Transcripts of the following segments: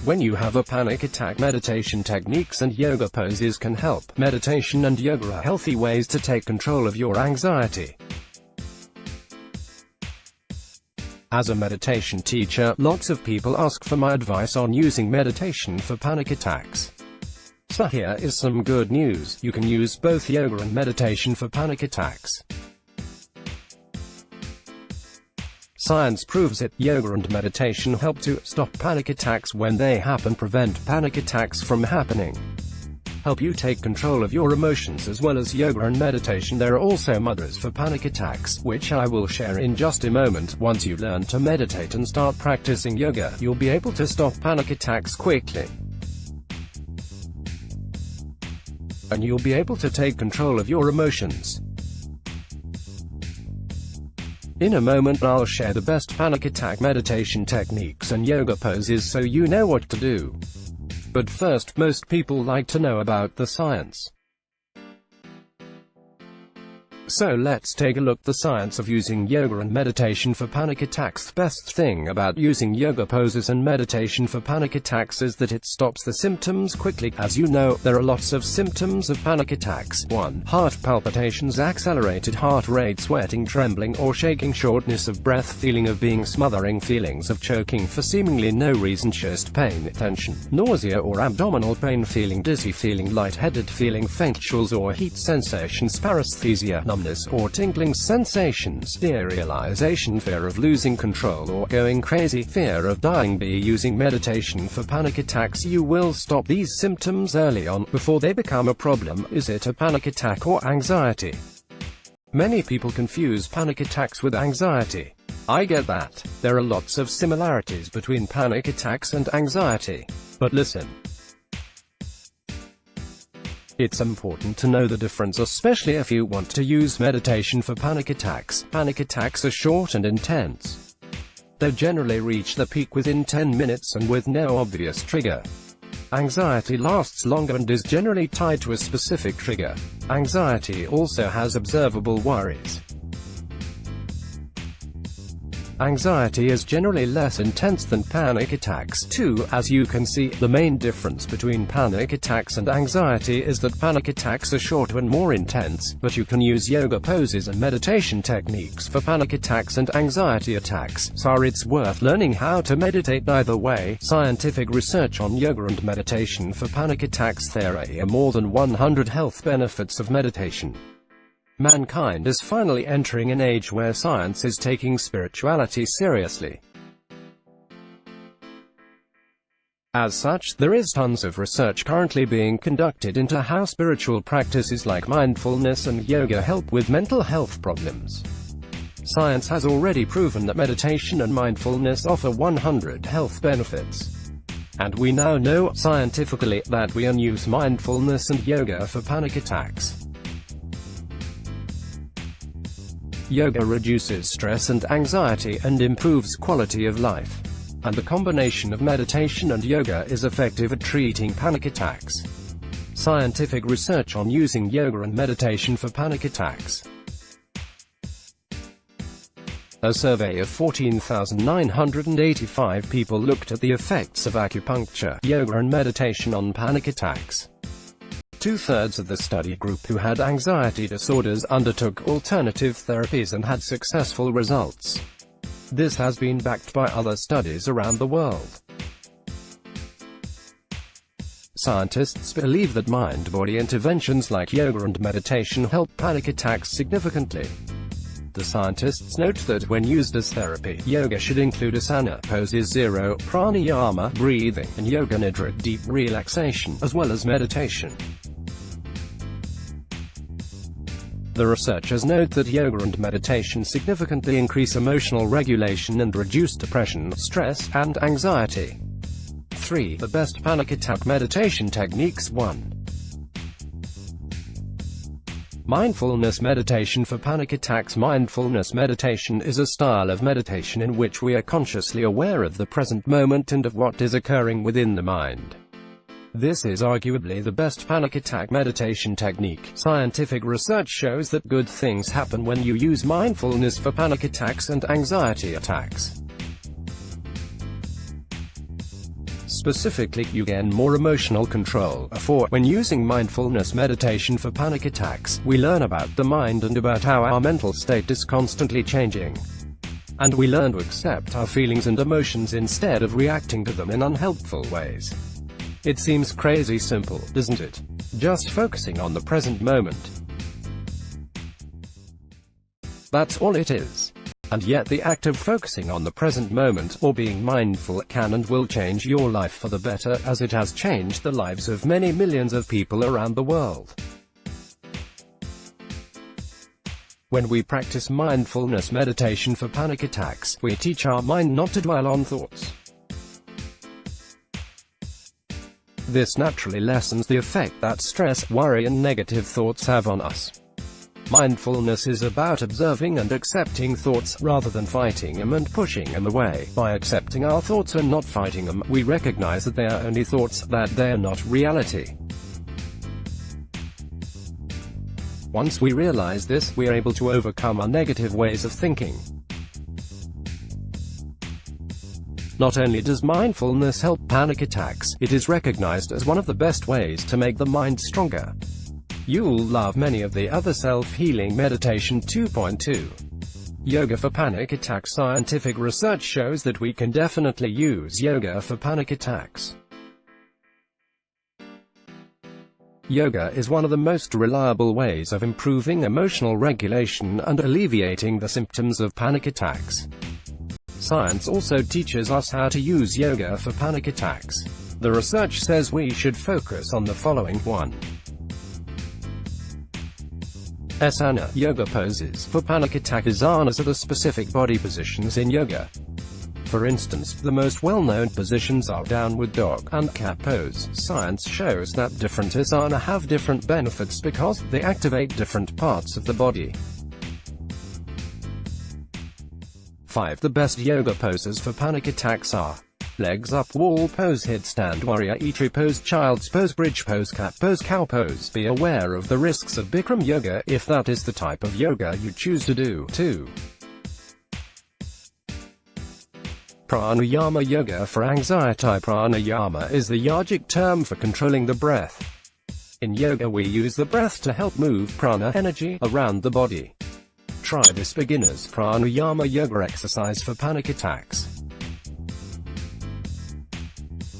when you have a panic attack. Meditation techniques and yoga poses can help. Meditation and yoga are healthy ways to take control of your anxiety. As a meditation teacher, lots of people ask for my advice on using meditation for panic attacks. So here is some good news: you can use both yoga and meditation for panic attacks. Science proves it. Yoga and meditation help to stop panic attacks when they happen, prevent panic attacks from happening, help you take control of your emotions. As well as yoga and meditation, there are also mantras for panic attacks, which I will share in just a moment. Once you learn to meditate and start practicing yoga, you'll be able to stop panic attacks quickly, and you'll be able to take control of your emotions. In a moment I'll share the best panic attack meditation techniques and yoga poses so you know what to do. But first, most people like to know about the science. So let's take a look at the science of using yoga and meditation for panic attacks. The best thing about using yoga poses and meditation for panic attacks is that it stops the symptoms quickly. As you know, there are lots of symptoms of panic attacks. 1. Heart palpitations, accelerated heart rate, sweating, trembling or shaking, shortness of breath, feeling of being smothering, feelings of choking for seemingly no reason, chest pain, tension, nausea or abdominal pain, feeling dizzy, feeling lightheaded, feeling faint, chills or heat sensations, paresthesia, numbness or tingling sensations, derealization, fear of losing control or going crazy, fear of dying. By using meditation for panic attacks, you will stop these symptoms early on, before they become a problem. Is it a panic attack or anxiety? Many people confuse panic attacks with anxiety. I get that. There are lots of similarities between panic attacks and anxiety. But listen, it's important to know the difference, especially if you want to use meditation for panic attacks. Panic attacks are short and intense. They generally reach the peak within 10 minutes and with no obvious trigger. Anxiety lasts longer and is generally tied to a specific trigger. Anxiety also has observable worries. Anxiety is generally less intense than panic attacks. 2. As you can see, the main difference between panic attacks and anxiety is that panic attacks are shorter and more intense, but you can use yoga poses and meditation techniques for panic attacks and anxiety attacks. So it's worth learning how to meditate either way. Scientific research on yoga and meditation for panic attacks. There are more than 100 health benefits of meditation. Mankind is finally entering an age where science is taking spirituality seriously. As such, there is tons of research currently being conducted into how spiritual practices like mindfulness and yoga help with mental health problems. Science has already proven that meditation and mindfulness offer 100 health benefits. And we now know, scientifically, that we can use mindfulness and yoga for panic attacks. Yoga reduces stress and anxiety and improves quality of life. And the combination of meditation and yoga is effective at treating panic attacks. Scientific research on using yoga and meditation for panic attacks. A survey of 14,985 people looked at the effects of acupuncture, yoga and meditation on panic attacks. 2/3 of the study group who had anxiety disorders undertook alternative therapies and had successful results. This has been backed by other studies around the world. Scientists believe that mind-body interventions like yoga and meditation help panic attacks significantly. The scientists note that when used as therapy, yoga should include asana poses, zero, pranayama, breathing, and yoga nidra, deep relaxation, as well as meditation. The researchers note that yoga and meditation significantly increase emotional regulation and reduce depression, stress, and anxiety. 3. The best panic attack meditation techniques. 1. Mindfulness meditation for panic attacks. Mindfulness meditation is a style of meditation in which we are consciously aware of the present moment and of what is occurring within the mind. This is arguably the best panic attack meditation technique. Scientific research shows that good things happen when you use mindfulness for panic attacks and anxiety attacks. Specifically, you gain more emotional control. 4. When using mindfulness meditation for panic attacks, we learn about the mind and about how our mental state is constantly changing. And we learn to accept our feelings and emotions instead of reacting to them in unhelpful ways. It seems crazy simple, doesn't it? Just focusing on the present moment. That's all it is. And yet the act of focusing on the present moment, or being mindful, can and will change your life for the better, as it has changed the lives of many millions of people around the world. When we practice mindfulness meditation for panic attacks, we teach our mind not to dwell on thoughts. This naturally lessens the effect that stress, worry and negative thoughts have on us. Mindfulness is about observing and accepting thoughts, rather than fighting them and pushing them away. By accepting our thoughts and not fighting them, we recognize that they are only thoughts, that they are not reality. Once we realize this, we are able to overcome our negative ways of thinking. Not only does mindfulness help panic attacks, it is recognized as one of the best ways to make the mind stronger. You'll love many of the other self-healing meditation 2.2. Yoga for panic attacks. Scientific research shows that we can definitely use yoga for panic attacks. Yoga is one of the most reliable ways of improving emotional regulation and alleviating the symptoms of panic attacks. Science also teaches us how to use yoga for panic attacks. The research says we should focus on the following. 1. Asana, yoga poses. For panic attack, asanas are the specific body positions in yoga. For instance, the most well-known positions are downward dog and cat pose. Science shows that different asana have different benefits because they activate different parts of the body. 5. The best yoga poses for panic attacks are: legs up, wall pose, headstand, warrior, tree pose, child's pose, bridge pose, cat pose, cow pose. Be aware of the risks of Bikram yoga, if that is the type of yoga you choose to do. 2. Pranayama yoga for anxiety. Pranayama is the yogic term for controlling the breath. In yoga we use the breath to help move prana, energy, around the body. Try this beginner's pranayama yoga exercise for panic attacks.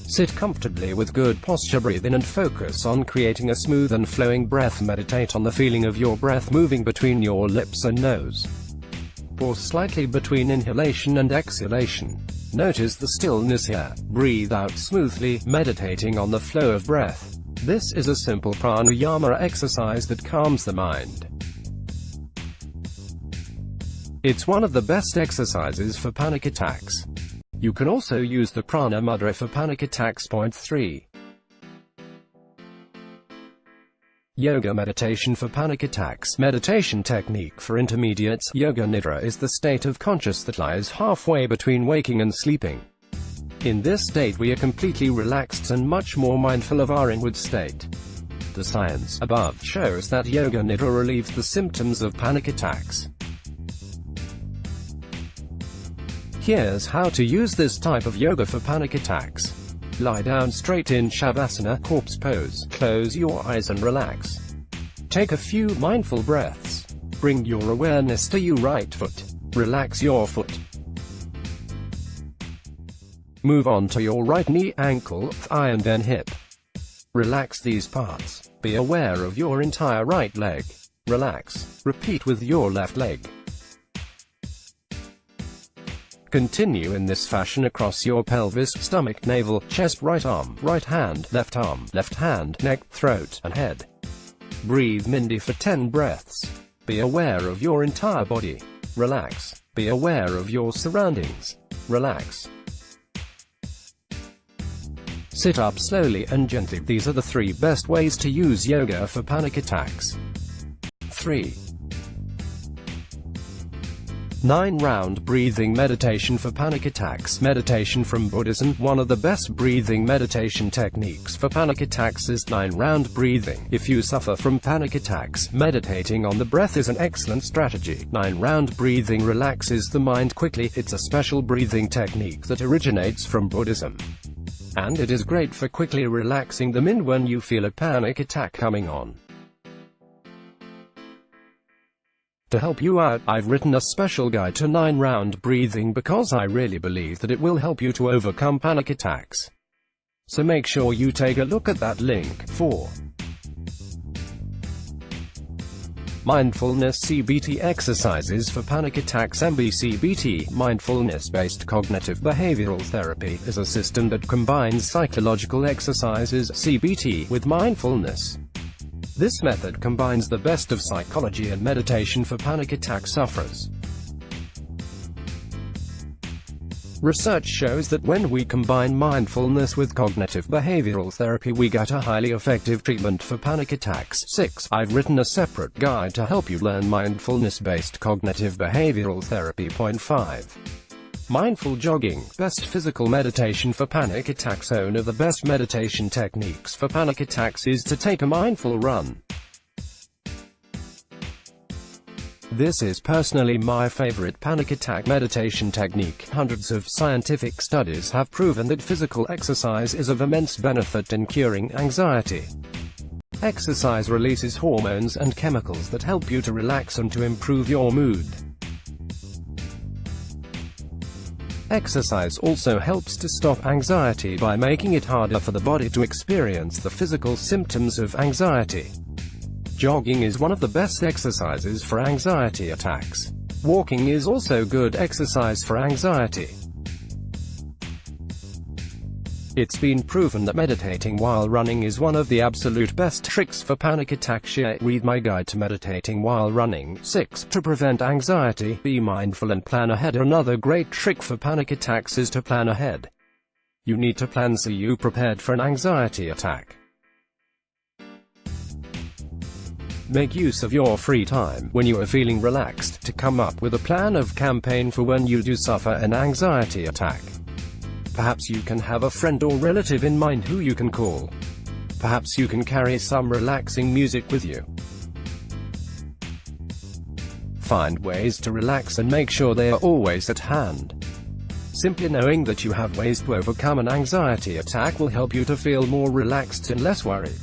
Sit comfortably with good posture, breathe in and focus on creating a smooth and flowing breath. Meditate on the feeling of your breath moving between your lips and nose. Pause slightly between inhalation and exhalation. Notice the stillness here. Breathe out smoothly, meditating on the flow of breath. This is a simple pranayama exercise that calms the mind. It's one of the best exercises for panic attacks. You can also use the prana mudra for panic attacks. 3. Yoga meditation for panic attacks. Meditation technique for intermediates. Yoga nidra is the state of consciousness that lies halfway between waking and sleeping. In this state we are completely relaxed and much more mindful of our inward state. The science above shows that yoga nidra relieves the symptoms of panic attacks. Here's how to use this type of yoga for panic attacks. Lie down straight in Shavasana, corpse pose. Close your eyes and relax. Take a few mindful breaths. Bring your awareness to your right foot. Relax your foot. Move on to your right knee, ankle, thigh and then hip. Relax these parts. Be aware of your entire right leg. Relax. Repeat with your left leg. Continue in this fashion across your pelvis, stomach, navel, chest, right arm, left hand, neck, throat, and head. Breathe Mindy for 10 breaths. Be aware of your entire body. Relax. Be aware of your surroundings. Relax. Sit up slowly and gently. These are the 3 best ways to use yoga for panic attacks. 3. 9-round breathing meditation for panic attacks. Meditation from Buddhism. One of the best breathing meditation techniques for panic attacks is 9-round breathing. If you suffer from panic attacks, meditating on the breath is an excellent strategy. 9-round breathing relaxes the mind quickly. It's a special breathing technique that originates from Buddhism. and it is great for quickly relaxing the mind when you feel a panic attack coming on. To help you out, I've written a special guide to 9-round breathing because I really believe that it will help you to overcome panic attacks. So make sure you take a look at that link. 4. Mindfulness CBT exercises for panic attacks. MBCBT, mindfulness-based cognitive behavioral therapy, is a system that combines psychological exercises, CBT, with mindfulness. This method combines the best of psychology and meditation for panic attack sufferers. Research shows that when we combine mindfulness with cognitive behavioral therapy, we get a highly effective treatment for panic attacks. 6. I've written a separate guide to help you learn mindfulness-based cognitive behavioral therapy. 5. Mindful jogging, best physical meditation for panic attacks. One of the best meditation techniques for panic attacks is to take a mindful run. This is personally my favorite panic attack meditation technique. Hundreds of scientific studies have proven that physical exercise is of immense benefit in curing anxiety. Exercise releases hormones and chemicals that help you to relax and to improve your mood. Exercise also helps to stop anxiety by making it harder for the body to experience the physical symptoms of anxiety. Jogging is one of the best exercises for anxiety attacks. Walking is also good exercise for anxiety. It's been proven that meditating while running is one of the absolute best tricks for panic attacks. Read my guide to meditating while running. 6. To prevent anxiety, be mindful and plan ahead. Another great trick for panic attacks is to plan ahead. You need to plan so you're prepared for an anxiety attack. Make use of your free time, when you are feeling relaxed, to come up with a plan of campaign for when you do suffer an anxiety attack. Perhaps you can have a friend or relative in mind who you can call. Perhaps you can carry some relaxing music with you. Find ways to relax and make sure they are always at hand. Simply knowing that you have ways to overcome an anxiety attack will help you to feel more relaxed and less worried.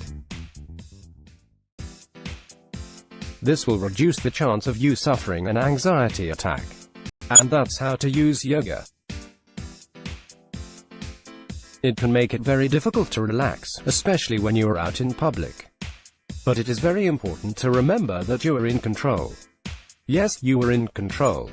This will reduce the chance of you suffering an anxiety attack. And that's how to use yoga. It can make it very difficult to relax, especially when you are out in public. But it is very important to remember that you are in control. Yes, you are in control.